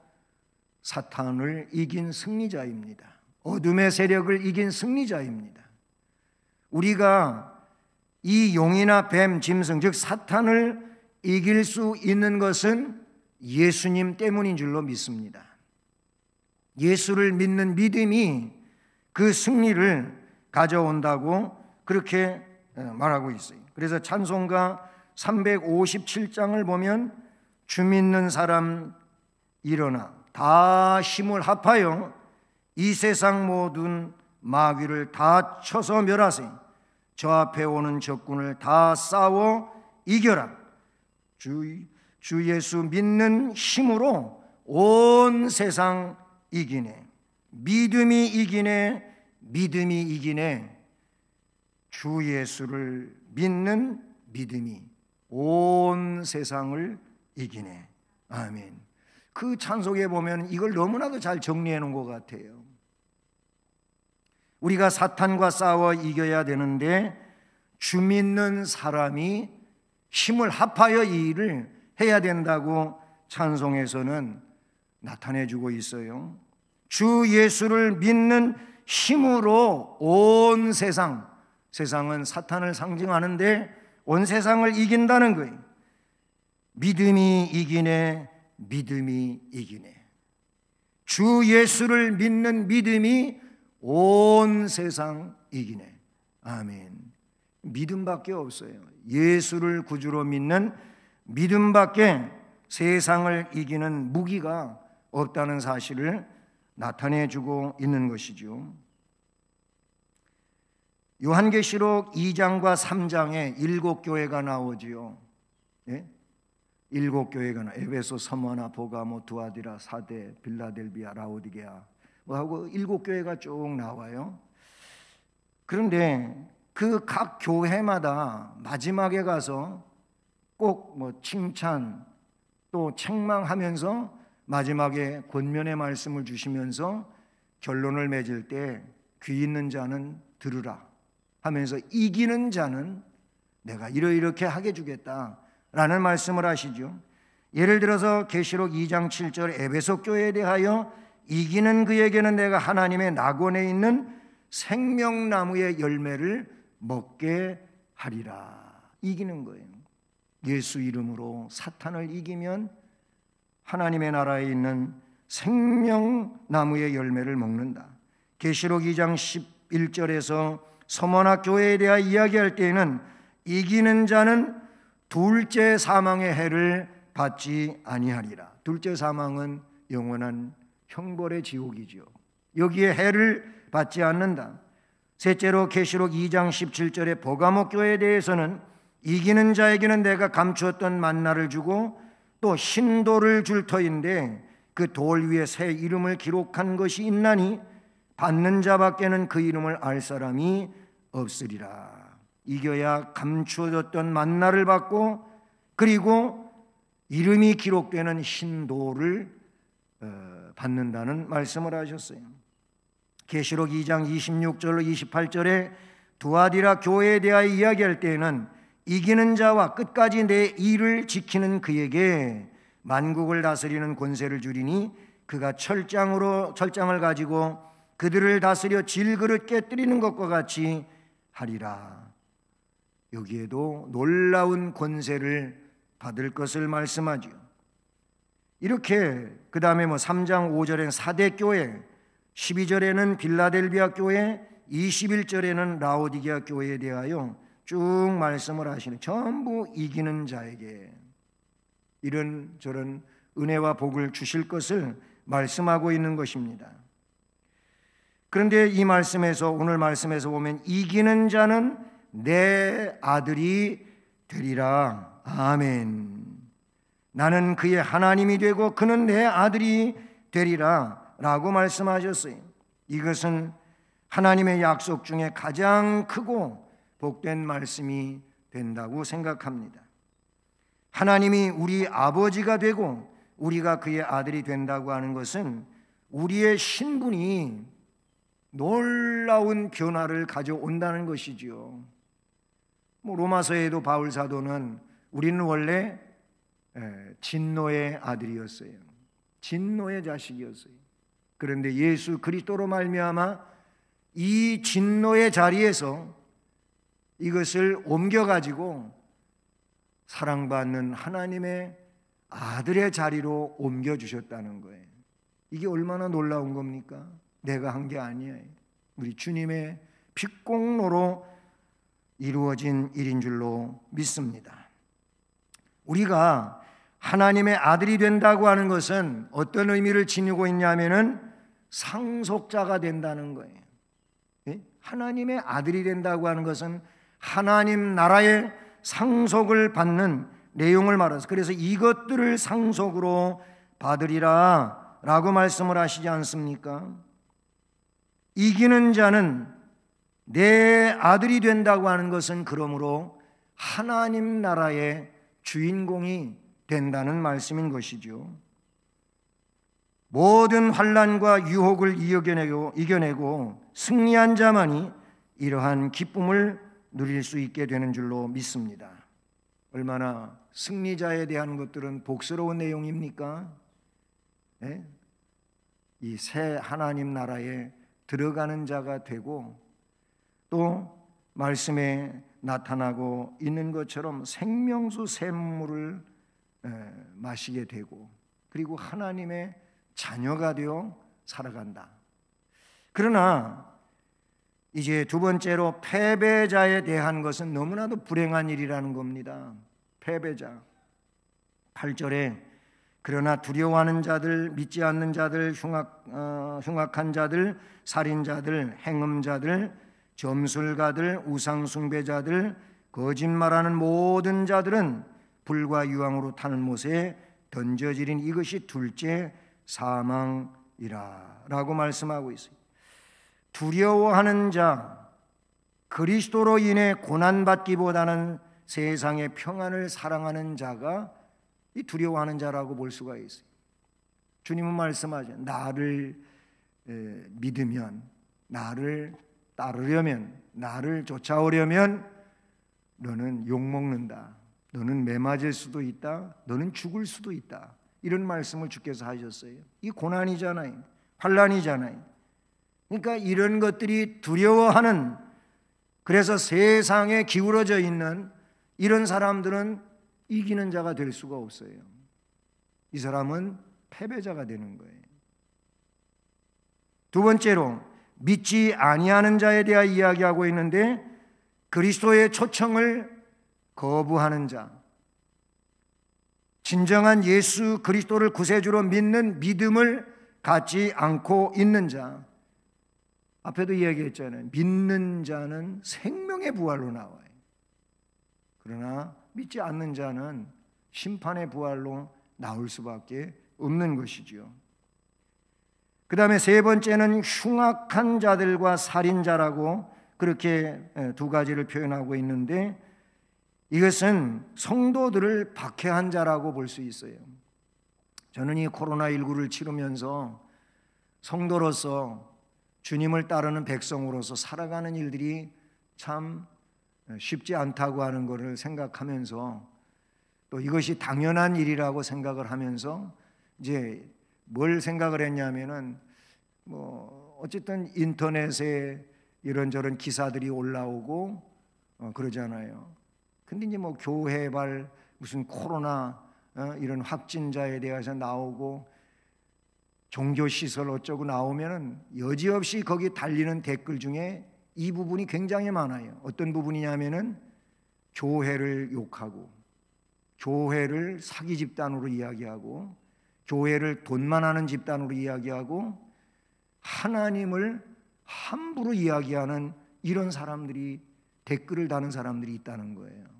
사탄을 이긴 승리자입니다. 어둠의 세력을 이긴 승리자입니다. 우리가 이 용이나 뱀, 짐승, 즉 사탄을 이길 수 있는 것은 예수님 때문인 줄로 믿습니다. 예수를 믿는 믿음이 그 승리를 가져온다고 그렇게 말하고 있어요. 그래서 찬송가 357장을 보면 주 믿는 사람 일어나 다 힘을 합하여 이 세상 모든 마귀를 다 쳐서 멸하세요. 저 앞에 오는 적군을 다 싸워 이겨라. 주 예수 믿는 힘으로 온 세상 이기네. 믿음이 이기네. 믿음이 이기네. 주 예수를 믿는 믿음이 온 세상을 이기네. 아멘. 그 찬송에 보면 이걸 너무나도 잘 정리해 놓은 것 같아요. 우리가 사탄과 싸워 이겨야 되는데 주 믿는 사람이 힘을 합하여 이 일을 해야 된다고 찬송에서는 나타내주고 있어요. 주 예수를 믿는 힘으로 온 세상, 세상은 사탄을 상징하는데 온 세상을 이긴다는 거예요. 믿음이 이기네, 믿음이 이기네. 주 예수를 믿는 믿음이 온 세상 이기네. 아멘. 믿음밖에 없어요. 예수를 구주로 믿는 믿음밖에 세상을 이기는 무기가 없다는 사실을 나타내주고 있는 것이죠. 요한계시록 2장과 3장에 7교회가 나오지요. 예? 7교회가 에베소, 서머나, 보가모, 두아디라, 사데, 빌라델비아, 라오디게아 뭐 하고 7교회가 쭉 나와요. 그런데 그 각 교회마다 마지막에 가서 꼭 뭐 칭찬 또 책망하면서 마지막에 권면의 말씀을 주시면서 결론을 맺을 때 귀 있는 자는 들으라 하면서 이기는 자는 내가 이렇게 하게 주겠다라는 말씀을 하시죠. 예를 들어서 계시록 2장 7절 에베소 교회에 대하여 이기는 그에게는 내가 하나님의 낙원에 있는 생명나무의 열매를 먹게 하리라. 이기는 거예요. 예수 이름으로 사탄을 이기면 하나님의 나라에 있는 생명나무의 열매를 먹는다. 계시록 2장 11절에서 서머나 교회에 대하여 이야기할 때에는 이기는 자는 둘째 사망의 해를 받지 아니하리라. 둘째 사망은 영원한 형벌의 지옥이죠. 여기에 해를 받지 않는다. 셋째로 계시록 2장 17절에 보가모 교회에 대해서는 이기는 자에게는 내가 감추었던 만나를 주고 또 흰돌을 줄 터인데 그 돌 위에 새 이름을 기록한 것이 있나니 받는 자밖에는 그 이름을 알 사람이 없으리라. 이겨야 감추어졌던 만나를 받고 그리고 이름이 기록되는 흰돌을 받는다는 말씀을 하셨어요. 계시록 2장 26절로 28절에 두아디라 교회에 대하여 이야기할 때에는 이기는 자와 끝까지 내 일을 지키는 그에게 만국을 다스리는 권세를 주리니 그가 철장을 가지고 그들을 다스려 질그릇 깨뜨리는 것과 같이 하리라. 여기에도 놀라운 권세를 받을 것을 말씀하죠. 이렇게 그 다음에 3장 5절에는 사대교회, 12절에는 빌라델비아 교회, 21절에는 라오디게아 교회에 대하여 쭉 말씀을 하시는, 전부 이기는 자에게 이런 저런 은혜와 복을 주실 것을 말씀하고 있는 것입니다. 그런데 이 말씀에서, 오늘 말씀에서 보면 이기는 자는 내 아들이 되리라. 아멘. 나는 그의 하나님이 되고 그는 내 아들이 되리라 라고 말씀하셨어요. 이것은 하나님의 약속 중에 가장 크고 복된 말씀이 된다고 생각합니다. 하나님이 우리 아버지가 되고 우리가 그의 아들이 된다고 하는 것은 우리의 신분이 놀라운 변화를 가져온다는 것이지요. 로마서에도 바울 사도는 우리는 원래 진노의 아들이었어요. 진노의 자식이었어요. 그런데 예수 그리스도로 말미암아 이 진노의 자리에서 이것을 옮겨가지고 사랑받는 하나님의 아들의 자리로 옮겨주셨다는 거예요. 이게 얼마나 놀라운 겁니까? 내가 한 게 아니에요. 우리 주님의 핏공로로 이루어진 일인 줄로 믿습니다. 우리가 하나님의 아들이 된다고 하는 것은 어떤 의미를 지니고 있냐면은 상속자가 된다는 거예요. 하나님의 아들이 된다고 하는 것은 하나님 나라의 상속을 받는 내용을 말해서, 그래서 이것들을 상속으로 받으리라 라고 말씀을 하시지 않습니까? 이기는 자는 내 아들이 된다고 하는 것은 그러므로 하나님 나라의 주인공이 된다는 말씀인 것이죠. 모든 환난과 유혹을 이겨내고 승리한 자만이 이러한 기쁨을 누릴 수 있게 되는 줄로 믿습니다. 얼마나 승리자에 대한 것들은 복스러운 내용입니까? 예? 이 새 하나님 나라에 들어가는 자가 되고 또 말씀에 나타나고 있는 것처럼 생명수 샘물을 마시게 되고 그리고 하나님의 자녀가 되어 살아간다. 그러나 이제 두 번째로 패배자에 대한 것은 너무나도 불행한 일이라는 겁니다. 패배자. 8절에 그러나 두려워하는 자들, 믿지 않는 자들, 흉악한 자들, 살인자들, 행음자들, 점술가들, 우상숭배자들, 거짓말하는 모든 자들은 불과 유황으로 타는 못에 던져지린 이것이 둘째 사망이라 라고 말씀하고 있어요. 두려워하는 자, 그리스도로 인해 고난받기보다는 세상의 평안을 사랑하는 자가 이 두려워하는 자라고 볼 수가 있어요. 주님은 말씀하죠. 나를 믿으면, 나를 따르려면, 나를 쫓아오려면 너는 욕먹는다. 너는 매맞을 수도 있다. 너는 죽을 수도 있다. 이런 말씀을 주께서 하셨어요. 이 고난이잖아요. 환난이잖아요. 그러니까 이런 것들이 두려워하는, 그래서 세상에 기울어져 있는 이런 사람들은 이기는 자가 될 수가 없어요. 이 사람은 패배자가 되는 거예요. 두 번째로 믿지 아니하는 자에 대해 이야기하고 있는데 그리스도의 초청을 거부하는 자, 진정한 예수 그리스도를 구세주로 믿는 믿음을 갖지 않고 있는 자. 앞에도 이야기했잖아요. 믿는 자는 생명의 부활로 나와요. 그러나 믿지 않는 자는 심판의 부활로 나올 수밖에 없는 것이지요. 그 다음에 세 번째는 흉악한 자들과 살인자라고 그렇게 두 가지를 표현하고 있는데 이것은 성도들을 박해한 자라고 볼 수 있어요. 저는 이 코로나19를 치르면서 성도로서 주님을 따르는 백성으로서 살아가는 일들이 참 쉽지 않다고 하는 것을 생각하면서 또 이것이 당연한 일이라고 생각을 하면서 이제 뭘 생각을 했냐면은 어쨌든 인터넷에 이런저런 기사들이 올라오고 그러잖아요. 근데 이제 교회발 무슨 코로나 이런 확진자에 대해서 나오고 종교시설 어쩌고 나오면은 여지없이 거기 달리는 댓글 중에 이 부분이 굉장히 많아요. 어떤 부분이냐면은 교회를 욕하고 교회를 사기 집단으로 이야기하고 교회를 돈만 하는 집단으로 이야기하고 하나님을 함부로 이야기하는 이런 사람들이 댓글을 다는 사람들이 있다는 거예요.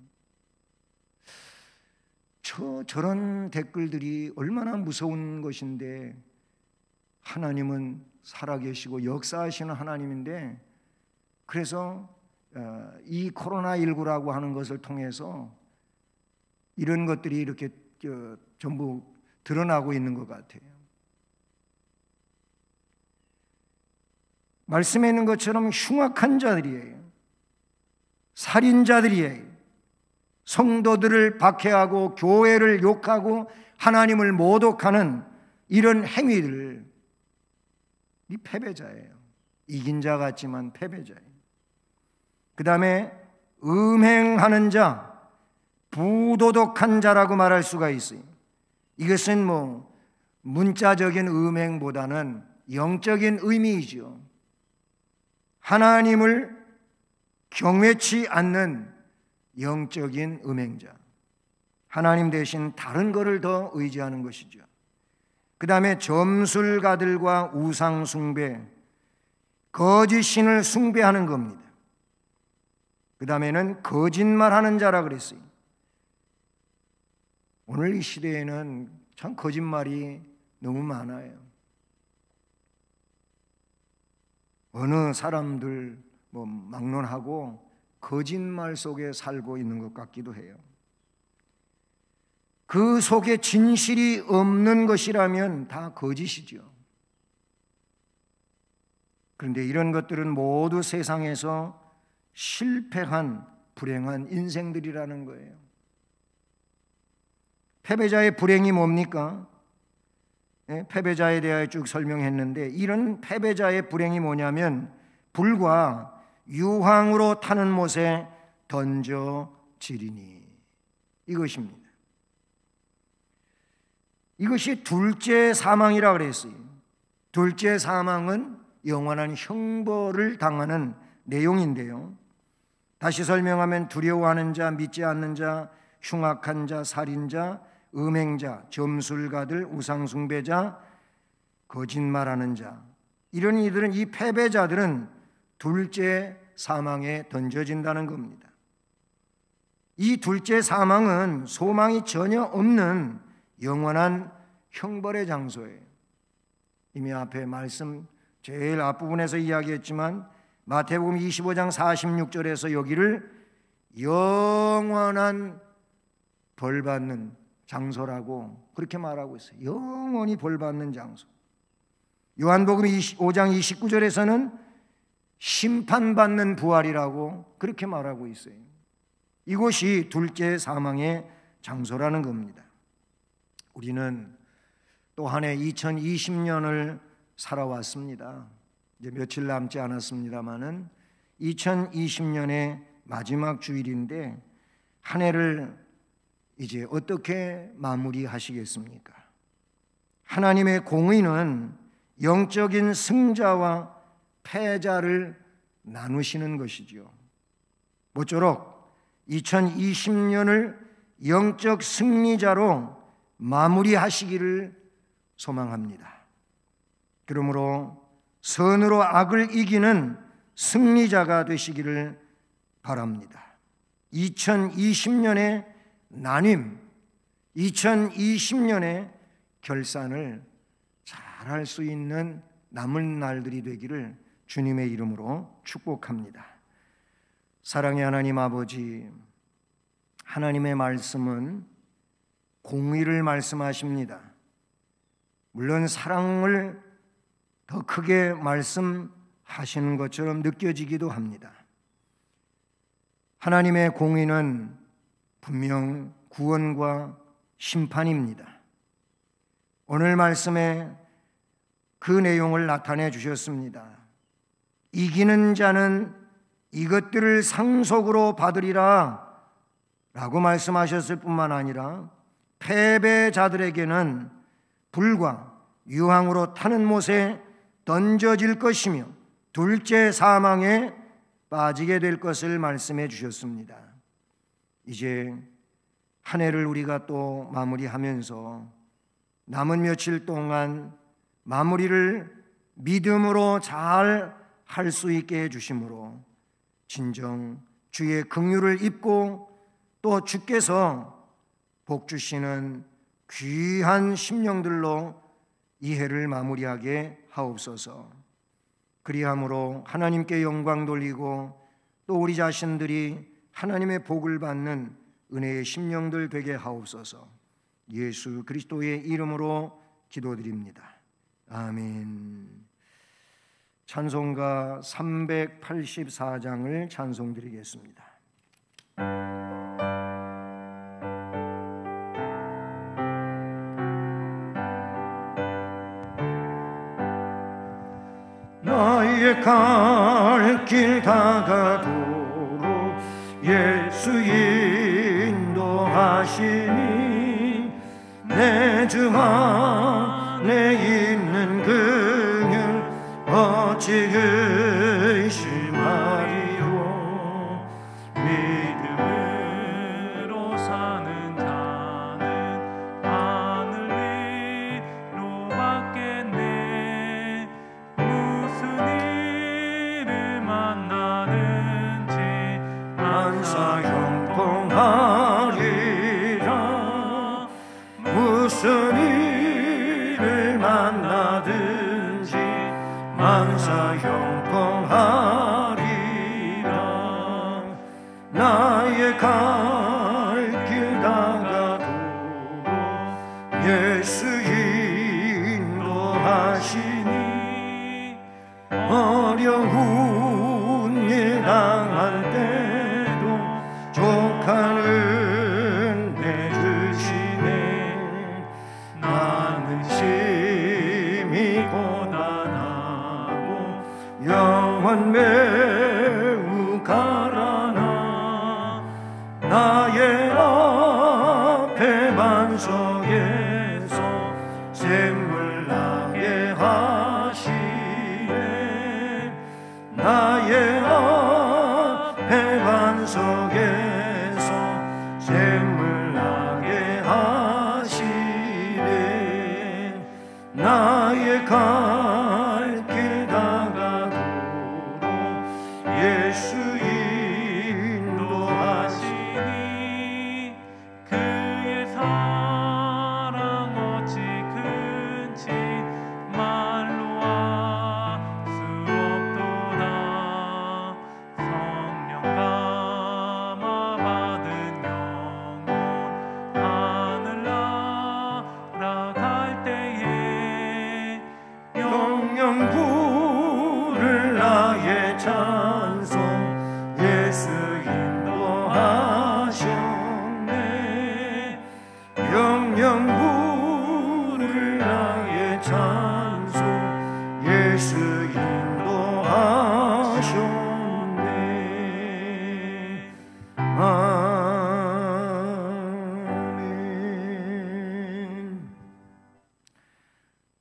저런 댓글들이 얼마나 무서운 것인데 하나님은 살아계시고 역사하시는 하나님인데 그래서 이 코로나19라고 하는 것을 통해서 이런 것들이 이렇게 전부 드러나고 있는 것 같아요. 말씀에 있는 것처럼 흉악한 자들이에요. 살인자들이에요. 성도들을 박해하고 교회를 욕하고 하나님을 모독하는 이런 행위들, 이 패배자예요. 이긴 자 같지만 패배자예요. 그 다음에 음행하는 자, 부도덕한 자라고 말할 수가 있어요. 이것은 문자적인 음행보다는 영적인 의미이죠. 하나님을 경외치 않는 영적인 음행자, 하나님 대신 다른 것을 더 의지하는 것이죠. 그 다음에 점술가들과 우상숭배, 거짓신을 숭배하는 겁니다. 그 다음에는 거짓말하는 자라 그랬어요. 오늘 이 시대에는 참 거짓말이 너무 많아요. 어느 사람들 막론하고 거짓말 속에 살고 있는 것 같기도 해요. 그 속에 진실이 없는 것이라면 다 거짓이죠. 그런데 이런 것들은 모두 세상에서 실패한 불행한 인생들이라는 거예요. 패배자의 불행이 뭡니까? 패배자에 대하여 쭉 설명했는데, 이런 패배자의 불행이 뭐냐면 불과 유황으로 타는 못에 던져지리니, 이것입니다. 이것이 둘째 사망이라 그랬어요. 둘째 사망은 영원한 형벌을 당하는 내용인데요, 다시 설명하면 두려워하는 자, 믿지 않는 자, 흉악한 자, 살인자, 음행자, 점술가들, 우상숭배자, 거짓말하는 자, 이런 이들은, 이 패배자들은 둘째 사망에 던져진다는 겁니다. 이 둘째 사망은 소망이 전혀 없는 영원한 형벌의 장소예요. 이미 앞에 말씀 제일 앞부분에서 이야기했지만 마태복음 25장 46절에서 여기를 영원한 벌받는 장소라고 그렇게 말하고 있어요. 영원히 벌받는 장소. 요한복음 5장 29절에서는 심판받는 부활이라고 그렇게 말하고 있어요. 이곳이 둘째 사망의 장소라는 겁니다. 우리는 또 한 해 2020년을 살아왔습니다. 이제 며칠 남지 않았습니다마는 2020년의 마지막 주일인데, 한 해를 이제 어떻게 마무리하시겠습니까? 하나님의 공의는 영적인 승자와 패자를 나누시는 것이지요. 모쪼록 2020년을 영적 승리자로 마무리하시기를 소망합니다. 그러므로 선으로 악을 이기는 승리자가 되시기를 바랍니다. 2020년의 나눔, 2020년의 결산을 잘할 수 있는 남은 날들이 되기를 주님의 이름으로 축복합니다. 사랑의 하나님 아버지, 하나님의 말씀은 공의를 말씀하십니다. 물론 사랑을 더 크게 말씀하시는 것처럼 느껴지기도 합니다. 하나님의 공의는 분명 구원과 심판입니다. 오늘 말씀에 그 내용을 나타내 주셨습니다. 이기는 자는 이것들을 상속으로 받으리라 라고 말씀하셨을 뿐만 아니라 패배자들에게는 불과 유황으로 타는 못에 던져질 것이며 둘째 사망에 빠지게 될 것을 말씀해 주셨습니다. 이제 한 해를 우리가 또 마무리하면서 남은 며칠 동안 마무리를 믿음으로 잘 할 수 있게 해주심으로 진정 주의 긍휼을 입고 또 주께서 복 주시는 귀한 심령들로 이 해를 마무리하게 하옵소서. 그리함으로 하나님께 영광 돌리고 또 우리 자신들이 하나님의 복을 받는 은혜의 심령들 되게 하옵소서. 예수 그리스도의 이름으로 기도드립니다. 아멘. 찬송가 384장을 찬송드리겠습니다. 나의 갈 길 다가도록 예수 인도하시니 내 주 안에 있는 긍휼 어찌 의심하리요. 믿음으로 사는 자는 하늘 위로 받겠네. 무슨 일을 만나든지 만사 형통하리라. 무슨 일을 만나든지 만사 형통하리라. 나의 갈 길 다가도록 예수 인도하시니 어려운 일 당할 때도 족한 은혜 주시네. 근심이 고단하고 영혼 매우 가라나 나의 앞에 반석에서 샘물 나게 하시네 나의 앞에 반석에서 샘물 나게 하시네 나의 갈 길 다가도록 예수 인도하시니 그의 사랑 어찌 큰지 말로 알 수 없도다 성령 감화 받은 영혼 하늘 날아갈 때에 영영 부를 나의 찬송 예수 인도하셨네 영영 부를 나의 찬송 예수 인도하셨네 아멘.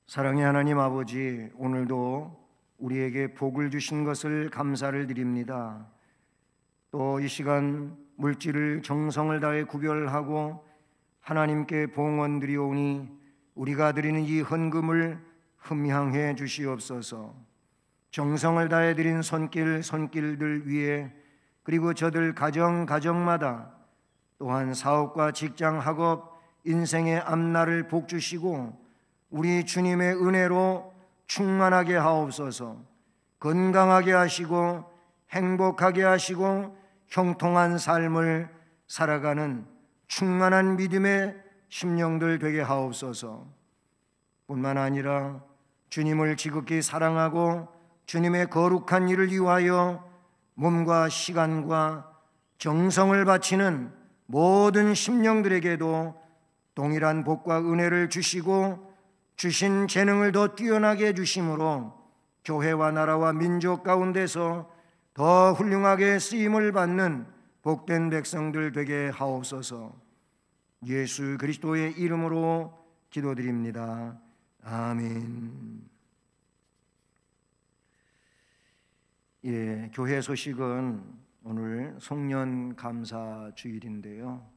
사랑의 하나님 아버지, 오늘도 우리에게 복을 주신 것을 감사를 드립니다. 또 이 시간 물질을 정성을 다해 구별하고 하나님께 봉헌 드리오니 우리가 드리는 이 헌금을 흠향해 주시옵소서. 정성을 다해 드린 손길들 위에 그리고 저들 가정마다 또한 사업과 직장, 학업, 인생의 앞날을 복 주시고 우리 주님의 은혜로 충만하게 하옵소서. 건강하게 하시고 행복하게 하시고 형통한 삶을 살아가는 충만한 믿음의 심령들 되게 하옵소서. 뿐만 아니라 주님을 지극히 사랑하고 주님의 거룩한 일을 위하여 몸과 시간과 정성을 바치는 모든 심령들에게도 동일한 복과 은혜를 주시고 주신 재능을 더 뛰어나게 해주심으로 교회와 나라와 민족 가운데서 더 훌륭하게 쓰임을 받는 복된 백성들 되게 하옵소서. 예수 그리스도의 이름으로 기도드립니다. 아멘. 교회 소식은 오늘 송년 감사 주일인데요.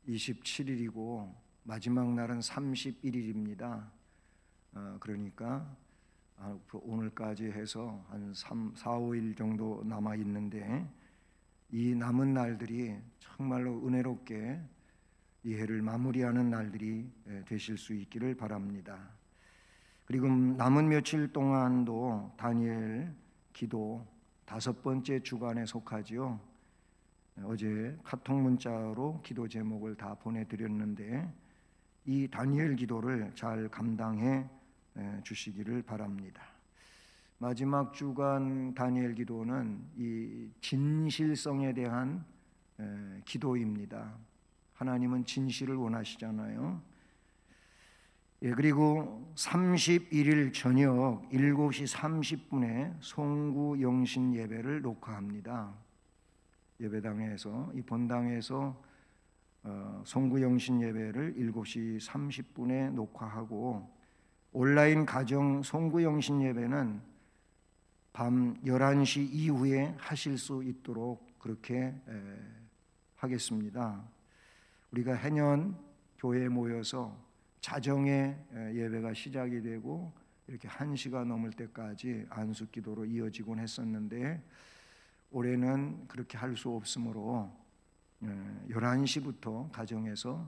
27일이고 마지막 날은 31일입니다. 그러니까 오늘까지 해서 한 3, 4, 5일 정도 남아 있는데 이 남은 날들이 정말로 은혜롭게 이 해를 마무리하는 날들이 되실 수 있기를 바랍니다. 그리고 남은 며칠 동안도 다니엘 기도 5번째 주간에 속하지요. 어제 카톡 문자로 기도 제목을 다 보내드렸는데 이 다니엘 기도를 잘 감당해 주시기를 바랍니다. 마지막 주간 다니엘 기도는 이 진실성에 대한 기도입니다. 하나님은 진실을 원하시잖아요. 그리고 31일 저녁 7시 30분에 송구 영신 예배를 녹화합니다. 예배당에서 이 본당에서 송구 영신 예배를 7시 30분에 녹화하고 온라인 가정 송구 영신 예배는 밤 11시 이후에 하실 수 있도록 그렇게 하겠습니다. 우리가 해년 교회에 모여서 자정에 예배가 시작이 되고 이렇게 1시가 넘을 때까지 안수기도로 이어지곤 했었는데 올해는 그렇게 할 수 없으므로 11시부터 가정에서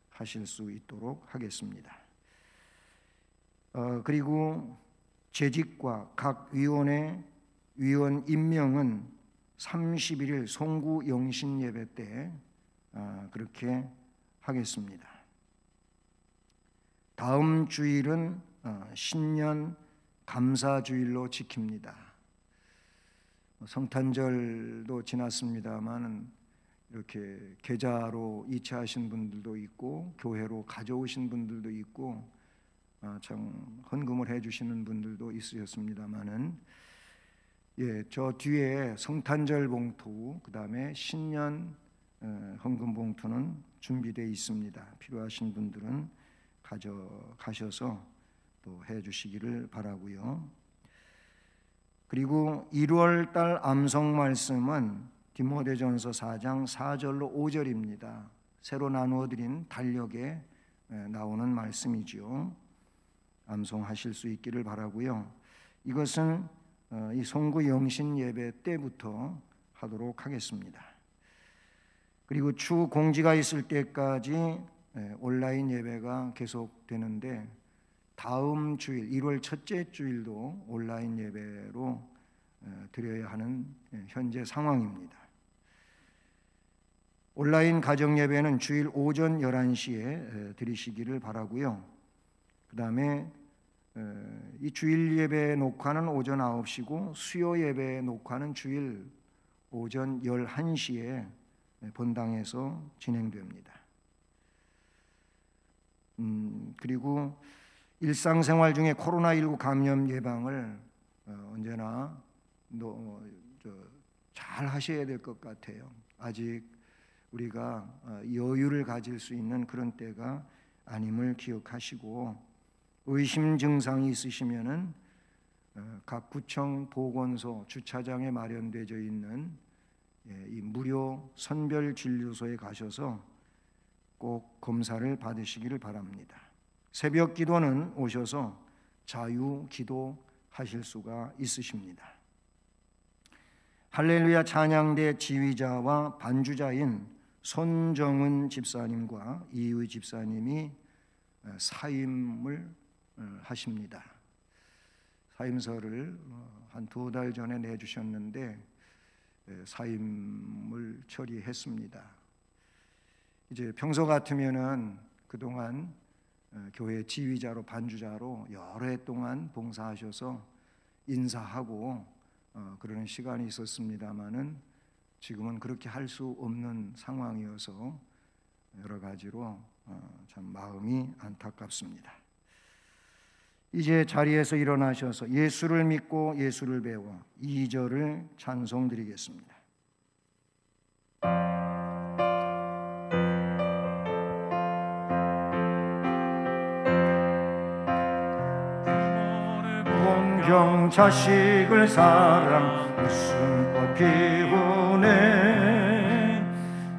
하실 수 있도록 하겠습니다. 그리고 재직과 각 위원회 위원 임명은 31일 송구 영신 예배 때 그렇게 하겠습니다. 다음 주일은 신년 감사주일로 지킵니다. 성탄절도 지났습니다만 이렇게 계좌로 이체하신 분들도 있고 교회로 가져오신 분들도 있고 참 헌금을 해주시는 분들도 있으셨습니다만은, 저 뒤에 성탄절 봉투, 그 다음에 신년 헌금 봉투는 준비되어 있습니다. 필요하신 분들은 가져가셔서 또 해주시기를 바라고요. 그리고 1월 달 암송 말씀은 디모데전서 4장 4절로 5절입니다. 새로 나누어드린 달력에 나오는 말씀이죠. 암송하실 수 있기를 바라고요. 이것은 이 송구 영신 예배 때부터 하도록 하겠습니다. 그리고 추 공지가 있을 때까지 온라인 예배가 계속되는데, 다음 주일 1월 첫째 주일도 온라인 예배로 드려야 하는 현재 상황입니다. 온라인 가정 예배는 주일 오전 11시에 드리시기를 바라고요. 그 다음에 이 주일 예배 녹화는 오전 9시고 수요 예배 녹화는 주일 오전 11시에 본당에서 진행됩니다. 그리고 일상생활 중에 코로나19 감염 예방을 언제나 잘 하셔야 될 것 같아요. 아직 우리가 여유를 가질 수 있는 그런 때가 아님을 기억하시고, 의심 증상이 있으시면은 각 구청 보건소 주차장에 마련되어 있는 이 무료 선별 진료소에 가셔서 꼭 검사를 받으시기를 바랍니다. 새벽 기도는 오셔서 자유 기도하실 수가 있으십니다. 할렐루야 찬양대 지휘자와 반주자인 손정은 집사님과 이의 집사님이 사임을 하십니다. 사임서를 한 2달 전에 내주셨는데 사임을 처리했습니다. 이제 평소 같으면은 그동안 교회 지휘자로 반주자로 여러 해 동안 봉사하셔서 인사하고 그러는 시간이 있었습니다만은, 지금은 그렇게 할 수 없는 상황이어서 여러 가지로 참 마음이 안타깝습니다. 이제 자리에서 일어나셔서 예수를 믿고 예수를 배워 2절을 찬송드리겠습니다. 공경 자식을 사랑 웃음꽃 피우네.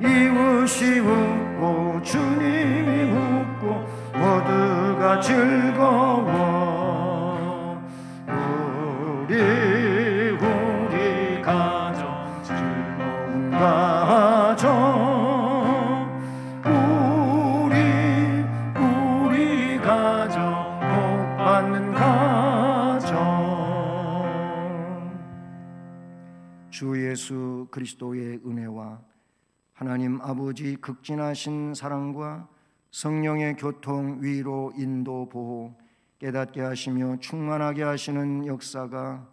이웃이 웃고 주님이 웃고 모두가 즐거워. 우리 가정 즐거운 가정, 우리 가정 복 받는 가정. 주 예수 그리스도의 은혜와 하나님 아버지 극진하신 사랑과 성령의 교통, 위로, 인도, 보호, 깨닫게 하시며 충만하게 하시는 역사가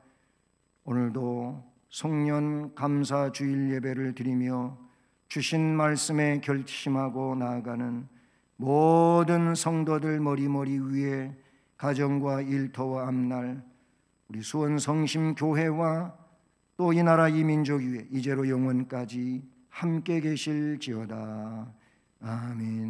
오늘도 송년 감사 주일 예배를 드리며 주신 말씀에 결심하고 나아가는 모든 성도들 머리머리 위에 가정과 일터와 앞날 우리 수원 성심 교회와 또 이 나라 이 민족 위에 이제로 영원까지 함께 계실지어다. 아멘.